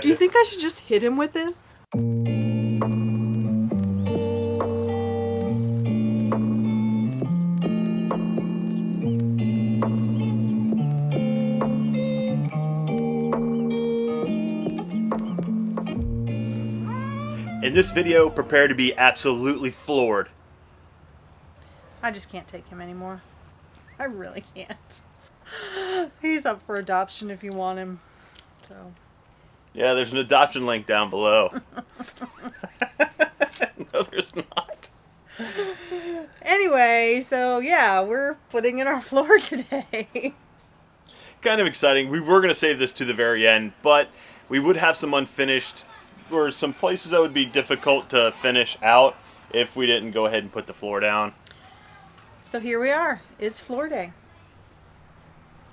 Do you think I should just hit him with this? In this video, prepare to be absolutely floored. I just can't take him anymore. I really can't. He's up for adoption if you want him. So. Yeah, there's an adoption link down below. No, there's not. Anyway, so yeah, we're putting in our floor today. Kind of exciting. We were going to save this to the very end, but we would have some unfinished, or some places that would be difficult to finish out if we didn't go ahead and put the floor down. So here we are. It's floor day.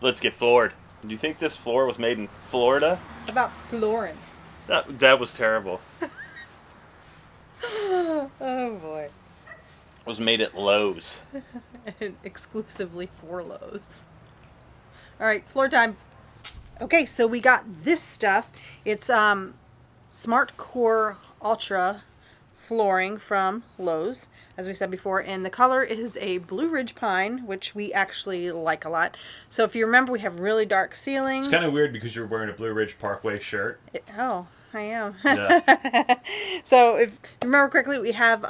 Let's get floored. Do you think this floor was made in Florida? How about Florence? That was terrible. Oh boy. It was made at Lowe's. Exclusively for Lowe's. Alright, floor time. Okay, so we got this stuff. It's Smart Core Ultra flooring from Lowe's, as we said before, and the color is a Blue Ridge Pine, which we actually like a lot. So if you remember, we have really dark ceiling. It's kind of weird because you're wearing a Blue Ridge Parkway shirt. Oh, I am. Yeah. So if you remember correctly, we have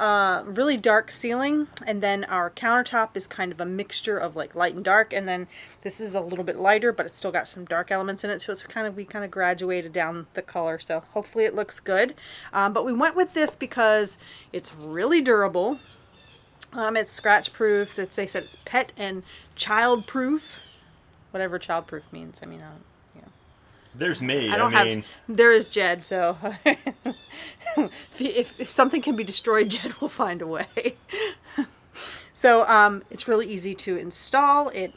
really dark ceiling, and then our countertop is kind of a mixture of like light and dark, and then this is a little bit lighter, but it's still got some dark elements in it. So it's we kind of graduated down the color. So hopefully it looks good. But we went with this because it's really durable. It's scratch proof. They said it's pet and child proof, whatever child proof means. I mean, There's me. There is Jed, so if something can be destroyed, Jed will find a way. So it's really easy to install. It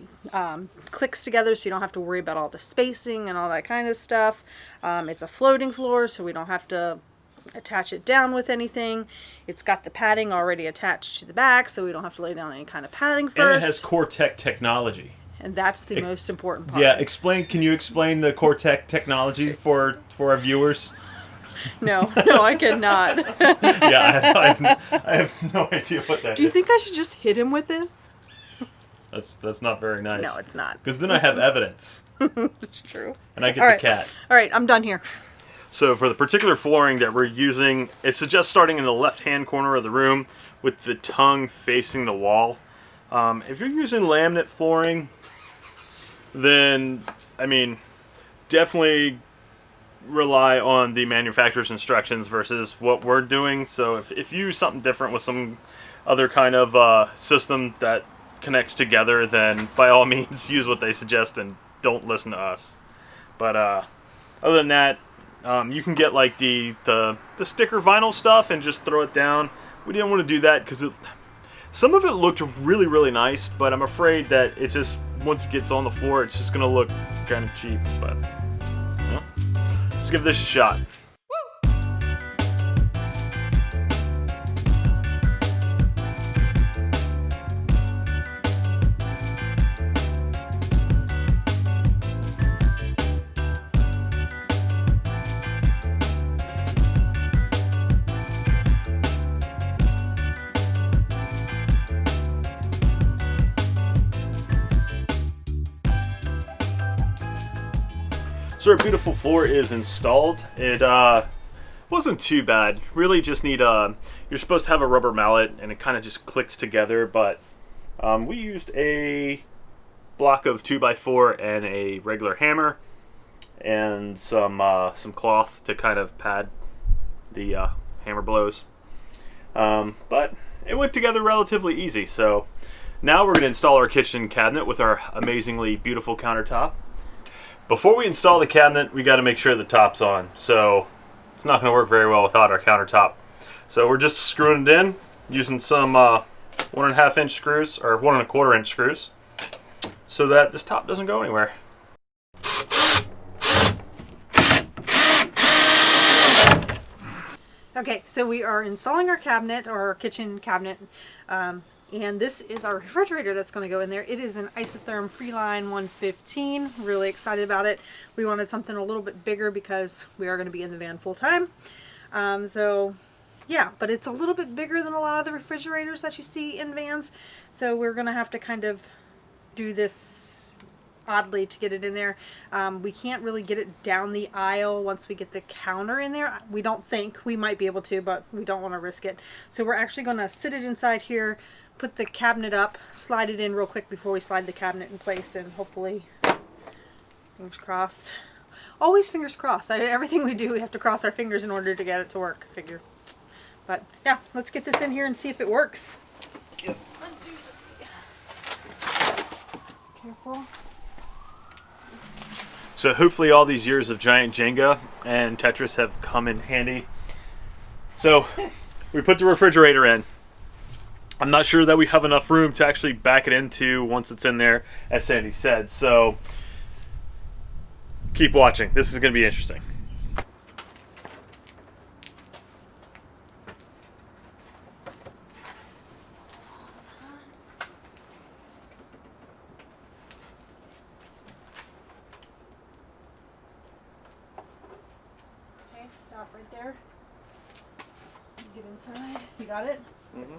clicks together, so you don't have to worry about all the spacing and all that kind of stuff. It's a floating floor, so we don't have to attach it down with anything. It's got the padding already attached to the back, so we don't have to lay down any kind of padding first. And it has Core-Tech technology. And that's the most important part. Yeah, can you explain the Core-Tech technology for our viewers? No, I cannot. Yeah, I have no idea what that is. Do you think I should just hit him with this? That's not very nice. No, it's not. Because then I have evidence. It's true. And I get the cat. All right, I'm done here. So for the particular flooring that we're using, it suggests starting in the left-hand corner of the room with the tongue facing the wall. If you're using laminate flooring, then, I mean, definitely rely on the manufacturer's instructions versus what we're doing. So if you use something different with some other kind of system that connects together, then by all means use what they suggest and don't listen to us. But other than that, you can get like the sticker vinyl stuff and just throw it down. We didn't want to do that because some of it looked really, really nice, but I'm afraid that it's just, once it gets on the floor, it's just going to look kind of cheap. But, let's give this a shot. So our beautiful floor is installed. It wasn't too bad. Really just need you're supposed to have a rubber mallet and it kind of just clicks together, but we used a block of 2x4 and a regular hammer and some cloth to kind of pad the hammer blows. But it went together relatively easy. So now we're going to install our kitchen cabinet with our amazingly beautiful countertop. Before we install the cabinet, we got to make sure the top's on. So it's not going to work very well without our countertop. So we're just screwing it in using some 1.5 inch screws or 1.25 inch screws so that this top doesn't go anywhere. Okay, so we are installing our cabinet, or our kitchen cabinet. And this is our refrigerator that's going to go in there. It is an Isotherm Freeline 115. Really excited about it. We wanted something a little bit bigger because we are going to be in the van full time. So yeah, but it's a little bit bigger than a lot of the refrigerators that you see in vans. So we're going to have to kind of do this oddly to get it in there. We can't really get it down the aisle once we get the counter in there. We don't think. We might be able to, but we don't want to risk it. So we're actually going to sit it inside here, put the cabinet up, slide it in real quick before we slide the cabinet in place, and hopefully, fingers crossed. Always fingers crossed. Everything we do, we have to cross our fingers in order to get it to work, I figure. But yeah, let's get this in here and see if it works. Yep. Careful. So hopefully all these years of giant Jenga and Tetris have come in handy. So we put the refrigerator in. I'm not sure that we have enough room to actually back it into once it's in there, as Sandy said. So keep watching. This is going to be interesting. Okay, stop right there. Get inside. You got it? Mm-hmm.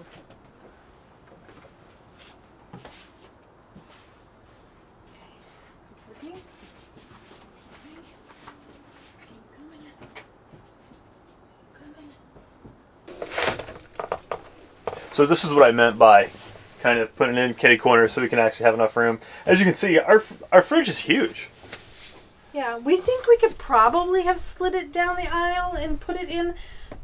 So this is what I meant by kind of putting it in kitty corner so we can actually have enough room. As you can see, our fridge is huge. Yeah, we think we could probably have slid it down the aisle and put it in,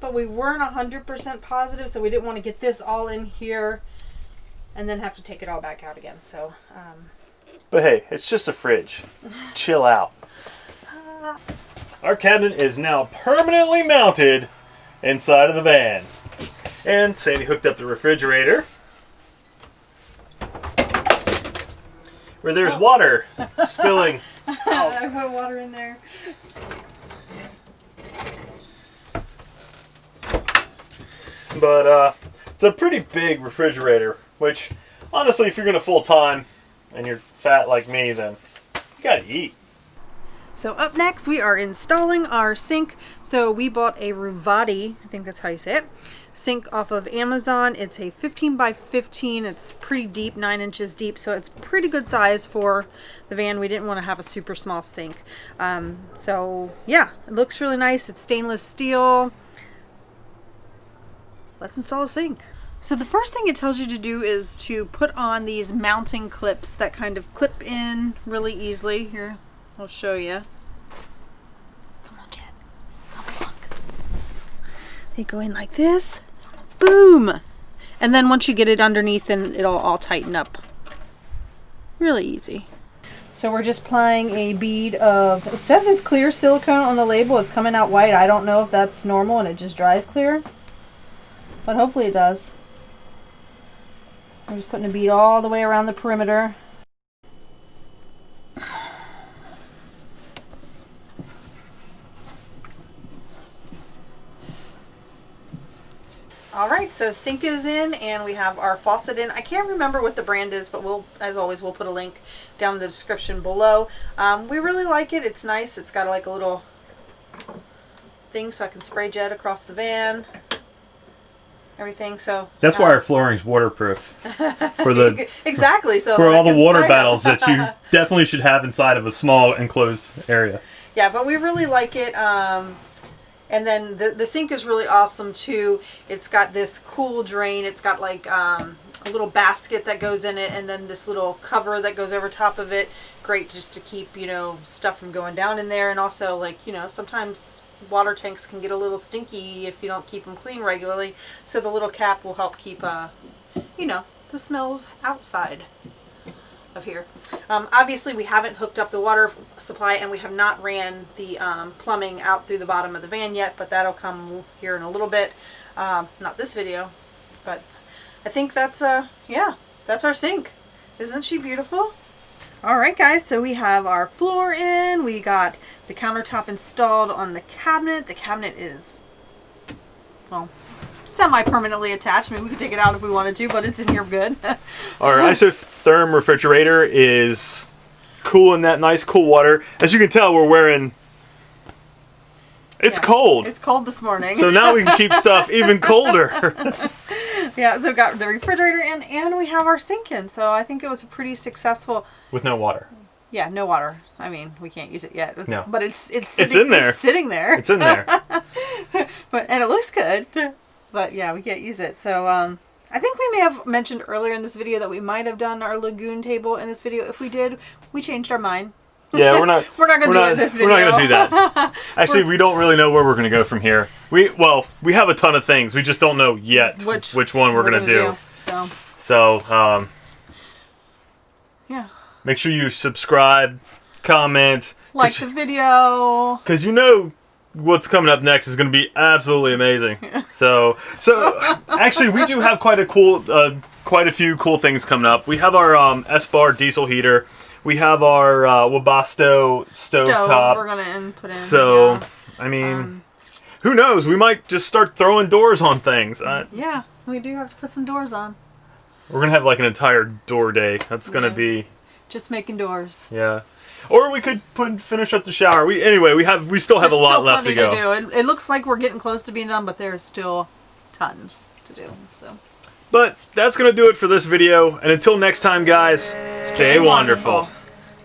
but we weren't 100% positive, so we didn't want to get this all in here and then have to take it all back out again. So, But hey, it's just a fridge. Chill out. Our cabinet is now permanently mounted inside of the van. And Sandy hooked up the refrigerator, where there's water spilling. I put water in there. But it's a pretty big refrigerator, which honestly, if you're going to full time and you're fat like me, then you gotta eat. So up next, we are installing our sink. So we bought a Ruvati, I think that's how you say it, sink off of Amazon. It's a 15 by 15. It's pretty deep, 9 inches deep. So it's pretty good size for the van. We didn't want to have a super small sink. So yeah, it looks really nice. It's stainless steel. Let's install a sink. So the first thing it tells you to do is to put on these mounting clips that kind of clip in really easily. Here, I'll show you. Come on, Jed. Come look. They go in like this. Boom! And then once you get it underneath, then it'll all tighten up. Really easy. So we're just applying a bead of, it says it's clear silicone on the label. It's coming out white. I don't know if that's normal and it just dries clear, but hopefully it does. I'm just putting a bead all the way around the perimeter. Alright, so sink is in and we have our faucet in. I can't remember what the brand is, but we'll, as always, we'll put a link down in the description below. We really like it. It's nice. It's got like a little thing so I can spray jet across the van. Everything, so That's why our flooring's waterproof. For the exactly. So for all the water battles that you definitely should have inside of a small enclosed area. Yeah, but we really like it. And then the sink is really awesome too. It's got this cool drain. It's got like a little basket that goes in it, and then this little cover that goes over top of it. Great just to keep, you know, stuff from going down in there, and also like, you know, sometimes water tanks can get a little stinky if you don't keep them clean regularly. So the little cap will help keep, you know, the smells outside of here. Obviously we haven't hooked up the water supply and we have not ran the plumbing out through the bottom of the van yet, but that'll come here in a little bit. Not this video, but I think that's, yeah, that's our sink. Isn't she beautiful? Alright guys, so we have our floor in, we got the countertop installed on the cabinet. The cabinet is well, semi-permanently attached. I mean, we could take it out if we wanted to, but it's in here good. Our Isotherm refrigerator is cooling that nice cool water. As you can tell, we're wearing... It's cold. It's cold this morning. So now we can keep stuff even colder. Yeah, so we've got the refrigerator in, and we have our sink in. So I think it was a pretty successful... With no water. Yeah, no water. I mean, we can't use it yet. No. But it's sitting, it's in there. It's sitting there. It's in there. And it looks good. But yeah, we can't use it. So I think we may have mentioned earlier in this video that we might have done our lagoon table in this video. If we did, we changed our mind. Yeah, we're not going to do it in this video. We're not going to do that. Actually, we don't really know where we're going to go from here. We have a ton of things. We just don't know yet which one we're going to do. So, yeah. Make sure you subscribe, comment, like the video, because you know what's coming up next is going to be absolutely amazing. So actually, we do have quite a few cool things coming up. We have our S-Bar diesel heater. We have our Webasto stovetop. We're gonna put in. So, yeah. I mean, who knows? We might just start throwing doors on things. Yeah, we do have to put some doors on. We're gonna have like an entire door day. That's gonna be just making doors. Yeah, or we could finish up the shower. We still have a lot left to go. To do. It looks like we're getting close to being done, but there's still tons to do. So. But that's going to do it for this video. And until next time, guys, stay wonderful.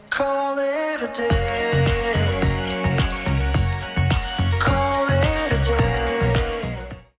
Call it a day.